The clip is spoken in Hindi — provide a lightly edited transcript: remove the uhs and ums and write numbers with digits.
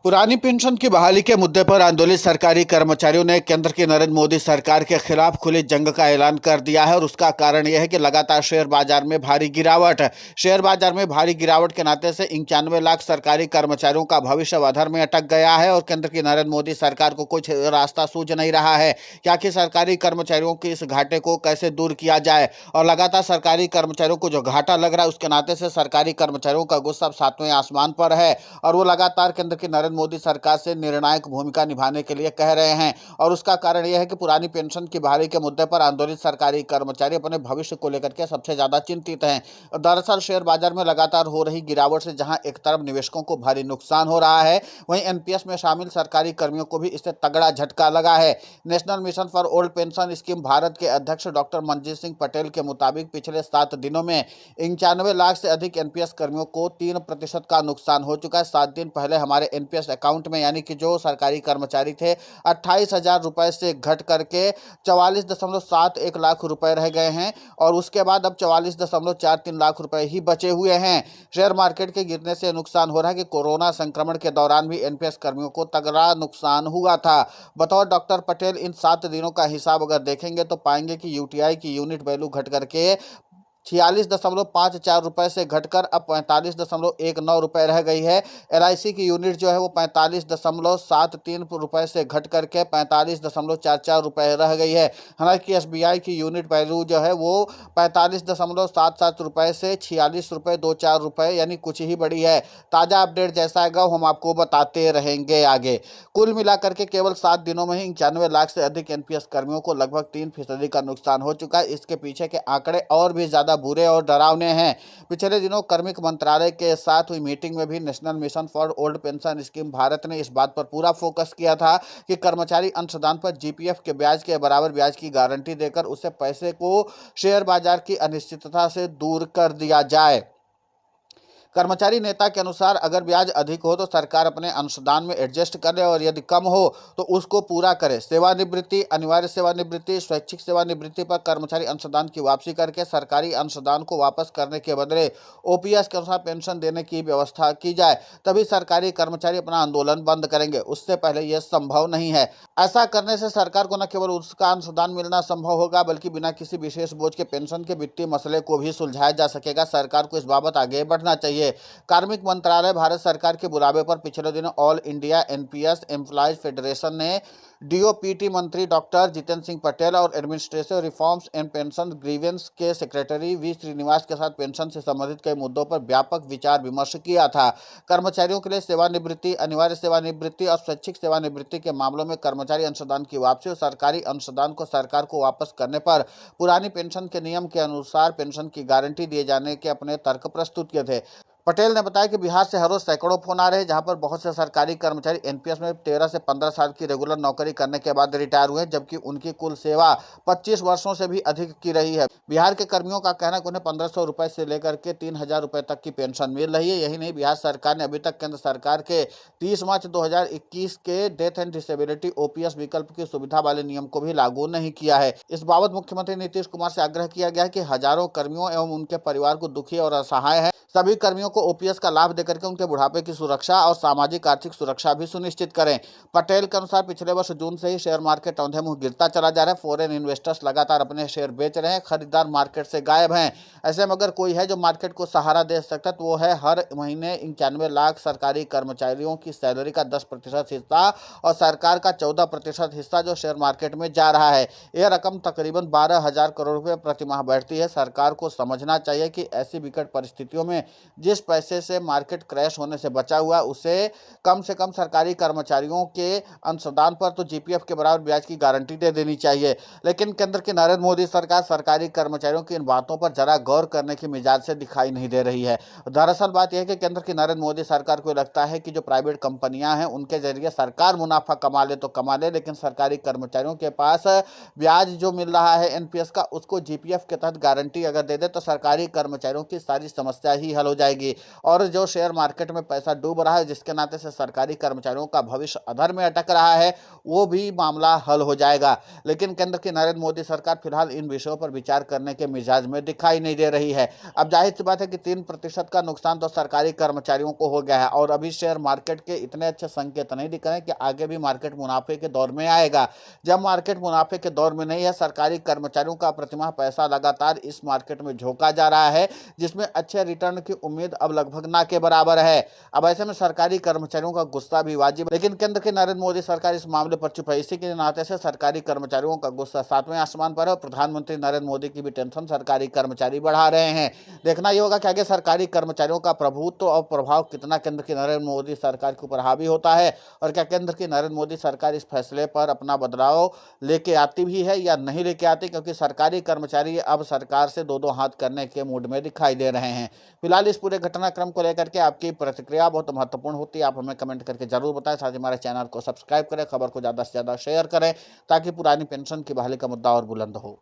पुरानी पेंशन की बहाली के मुद्दे पर आंदोलित सरकारी कर्मचारियों ने केंद्र की नरेंद्र मोदी सरकार के खिलाफ खुली जंग का ऐलान कर दिया है और उसका कारण यह है कि लगातार शेयर बाजार में भारी गिरावट है। शेयर बाजार में भारी गिरावट के नाते से 91 लाख सरकारी कर्मचारियों का भविष्य अधर में अटक गया है और केंद्र की नरेंद्र मोदी सरकार को कुछ रास्ता सूझ नहीं रहा है कि आखिर सरकारी कर्मचारियों के इस घाटे को कैसे दूर किया जाए। और लगातार सरकारी कर्मचारियों को जो घाटा लग रहा है उसके नाते से सरकारी कर्मचारियों का गुस्सा अब सातवें आसमान पर है और वो लगातार केंद्र की नरेंद्र मोदी सरकार से निर्णायक भूमिका निभाने के लिए कह रहे हैं। और उसका कारण यह है कि पुरानी पेंशन की बहाली के मुद्दे पर आंदोलित सरकारी कर्मचारी अपने भविष्य को लेकर के सबसे ज्यादा चिंतित हैं। दरअसल शेयर बाजार में लगातार हो रही गिरावट से जहां एक तरफ निवेशकों को भारी नुकसान हो रहा है, वहीं एनपीएस में शामिल सरकारी कर्मियों को भी इससे तगड़ा झटका लगा है। National mission for old pension scheme Bharat के अध्यक्ष डॉक्टर मनजीत सिंह पटेल के मुताबिक पिछले 7 दिनों में 91 लाख से अधिक एनपीएस कर्मियों को 3% का नुकसान हो चुका है। 7 दिन पहले हमारे एनपीएस अकाउंट में यानी कि जो सरकारी कर्मचारी थे 28,000 रुपए से घट करके 44.71 लाख रुपए रह गए हैं और उसके बाद अब 44.43 लाख रुपए ही बचे हुए हैं। शेयर मार्केट के गिरने से नुकसान हो रहा है कि कोरोना संक्रमण के दौरान भी एनपीएस कर्मियों को तगड़ा नुकसान हुआ था। बतौर डॉक्टर पटेल इन 7 दिनों का हिसाब अगर देखेंगे तो पाएंगे कि यूटीआई की यूनिट वैल्यू घट करके 46.54 रुपए से घटकर अब 45.19 रुपए रह गई है। एलआईसी की यूनिट जो है वो 45.73 रुपए से घट करके 45.44 रुपए रह गई है। हालांकि एसबीआई की यूनिट वैल्यू जो है वो 45.77 रुपए से 46.24 रुपए यानी कुछ ही बड़ी है। ताजा अपडेट जैसा आएगा हम आपको बताते रहेंगे आगे। कुल मिलाकर के केवल 7 दिनों में ही 91 लाख से अधिक एनपीएस कर्मियों को लगभग 3% का नुकसान हो चुका है। इसके पीछे के आंकड़े और भी ज्यादा बुरे और डरावने हैं। पिछले दिनों कार्मिक मंत्रालय के साथ हुई मीटिंग में भी national mission for old pension scheme Bharat ने इस बात पर पूरा फोकस किया था कि कर्मचारी अंशदान पर जीपीएफ के ब्याज के बराबर ब्याज की गारंटी देकर उसे पैसे को शेयर बाजार की अनिश्चितता से दूर कर दिया जाए। कर्मचारी नेता के अनुसार अगर ब्याज अधिक हो तो सरकार अपने अंशदान में एडजस्ट करे और यदि कम हो तो उसको पूरा करे। सेवानिवृत्ति, अनिवार्य सेवानिवृत्ति, स्वैच्छिक सेवानिवृत्ति पर कर्मचारी अंशदान की वापसी करके सरकारी अंशदान को वापस करने के बदले ओपीएस के अनुसार पेंशन देने की व्यवस्था की जाए, तभी सरकारी कर्मचारी अपना आंदोलन बंद करेंगे। उससे पहले यह संभव नहीं है। ऐसा करने से सरकार को न केवल उसका अंशदान मिलना संभव होगा बल्कि बिना किसी विशेष बोझ के पेंशन के वित्तीय मसले को भी सुलझाया जा सकेगा। सरकार को इस बाबत आगे बढ़ना चाहिए। कार्मिक मंत्रालय भारत सरकार के बुलावे पर पिछले दिनों all India NPS employees federation ने डीओपीटी मंत्री डॉक्टर जितेंद्र सिंह पटेल और administrative reforms and pension grievance के सेक्रेटरी वी श्रीनिवास के साथ पेंशन से संबंधित कई मुद्दों पर व्यापक विचार विमर्श किया था। कर्मचारियों के लिए सेवानिवृत्ति, अनिवार्य सेवानिवृत्ति और स्वैच्छिक सेवानिवृत्ति के मामलों में कर्मचारी अंशदान की वापसी और सरकारी अंशदान को सरकार को वापस करने पर पुरानी पेंशन के नियम के अनुसार पेंशन की गारंटी दिए जाने के अपने तर्क प्रस्तुत किए थे। पटेल ने बताया कि बिहार से हर रोज सैकड़ों फोन आ रहे हैं जहां पर बहुत से सरकारी कर्मचारी एनपीएस में 13 से 15 साल की रेगुलर नौकरी करने के बाद रिटायर हुए, जबकि उनकी कुल सेवा 25 वर्षों से भी अधिक की रही है। बिहार के कर्मियों का कहना है कि उन्हें 1500 रुपए से लेकर के 3000 रुपए तक की पेंशन मिल रही है। यही नहीं, बिहार सरकार ने अभी तक केंद्र सरकार के 30 मार्च 2021 के डेथ एंड डिसेबिलिटी ओपीएस विकल्प की सुविधा वाले नियम को भी लागू नहीं किया है। इस बाबत मुख्यमंत्री नीतीश कुमार से आग्रह किया गया है कि हजारों कर्मियों एवं उनके परिवार को दुखी और असहाय है, सभी कर्मियों को ओपीएस का लाभ देकर के उनके बुढ़ापे की सुरक्षा और सामाजिक आर्थिक सुरक्षा भी सुनिश्चित करें। पटेल के अनुसार पिछले वर्ष जून से ही शेयर मार्केट औंधे मुंह गिरता चला जा रहा है। फॉरेन इन्वेस्टर्स लगातार अपने शेयर बेच रहे हैं, खरीदार मार्केट से गायब हैं। ऐसे में अगर कोई है जो मार्केट को सहारा दे सकता है तो वो है हर महीने 91 लाख सरकारी कर्मचारियों की सैलरी का 10% हिस्सा और सरकार का 14% हिस्सा जो शेयर मार्केट में जा रहा है। यह रकम तकरीबन 12,000 करोड़ रुपए प्रति माह बढ़ती है। सरकार को समझना चाहिए कि ऐसी विकट परिस्थितियों में जिस पैसे से मार्केट क्रैश होने से बचा हुआ उसे कम से कम सरकारी कर्मचारियों के अंशदान पर तो जीपीएफ के बराबर ब्याज की गारंटी दे देनी चाहिए। लेकिन केंद्र की नरेंद्र मोदी सरकार सरकारी कर्मचारियों की इन बातों पर जरा गौर करने की मिजाज से दिखाई नहीं दे रही है। दरअसल बात यह है कि केंद्र की नरेंद्र मोदी सरकार को लगता है कि जो प्राइवेट कंपनियां हैं उनके जरिए सरकार मुनाफा कमा ले तो कमा ले, लेकिन सरकारी कर्मचारियों के पास ब्याज जो मिल रहा है एनपीएस का उसको जीपीएफ के तहत गारंटी अगर दे दे तो सरकारी कर्मचारियों की सारी समस्या ही हल हो जाएगी। जाएगी। और जो शेयर मार्केट में पैसा डूब रहा है, जिसके नाते से सरकारी कर्मचारियों का भविष्य अधर में अटक रहा है, वो भी मामला हल हो जाएगा। लेकिन केंद्र की नरेंद्र मोदी सरकार फिलहाल इन विषयों पर विचार करने के मिजाज में दिखाई नहीं दे रही है। अब जाहिर सी बात है कि 3% का नुकसान तो सरकारी कर्मचारियों को हो गया है, और अभी शेयर मार्केट के इतने अच्छे संकेत नहीं दिख रहे हैं कि आगे भी मार्केट मुनाफे के दौर में आएगा। जब मार्केट मुनाफे के दौर में नहीं है, सरकारी कर्मचारियों का प्रतिमाह पैसा लगातार इस मार्केट में झोंका जा रहा है, जिसमें अच्छे रिटर्न की उम्मीद अब लगभग ना के बराबर है। अब ऐसे में सरकारी कर्मचारियों का गुस्सा भी वाजिब, लेकिन केंद्र की नरेंद्र मोदी सरकार इस मामले पर चुप है। इसी के नाते से सरकारी कर्मचारियों का गुस्सा सातवें आसमान पर है, और प्रधानमंत्री नरेंद्र मोदी की भी टेंशन सरकारी कर्मचारी बढ़ा रहे हैं। देखना ये होगा कि आगे सरकारी कर्मचारियों का प्रभुत्व और प्रभाव कितना केंद्र की नरेंद्र मोदी सरकार के ऊपर हावी होता है, और क्या केंद्र की नरेंद्र मोदी सरकार इस फैसले पर अपना बदलाव लेके आती भी है या नहीं लेके आती, क्योंकि सरकारी कर्मचारी अब सरकार से दो दो हाथ करने के मूड में दिखाई दे रहे हैं। फिलहाल इस पूरे घटनाक्रम को लेकर के आपकी प्रतिक्रिया बहुत महत्वपूर्ण होती है, आप हमें कमेंट करके जरूर बताएं। साथ ही हमारे चैनल को सब्सक्राइब करें, खबर को ज़्यादा से ज़्यादा शेयर करें, ताकि पुरानी पेंशन की बहाली का मुद्दा और बुलंद हो।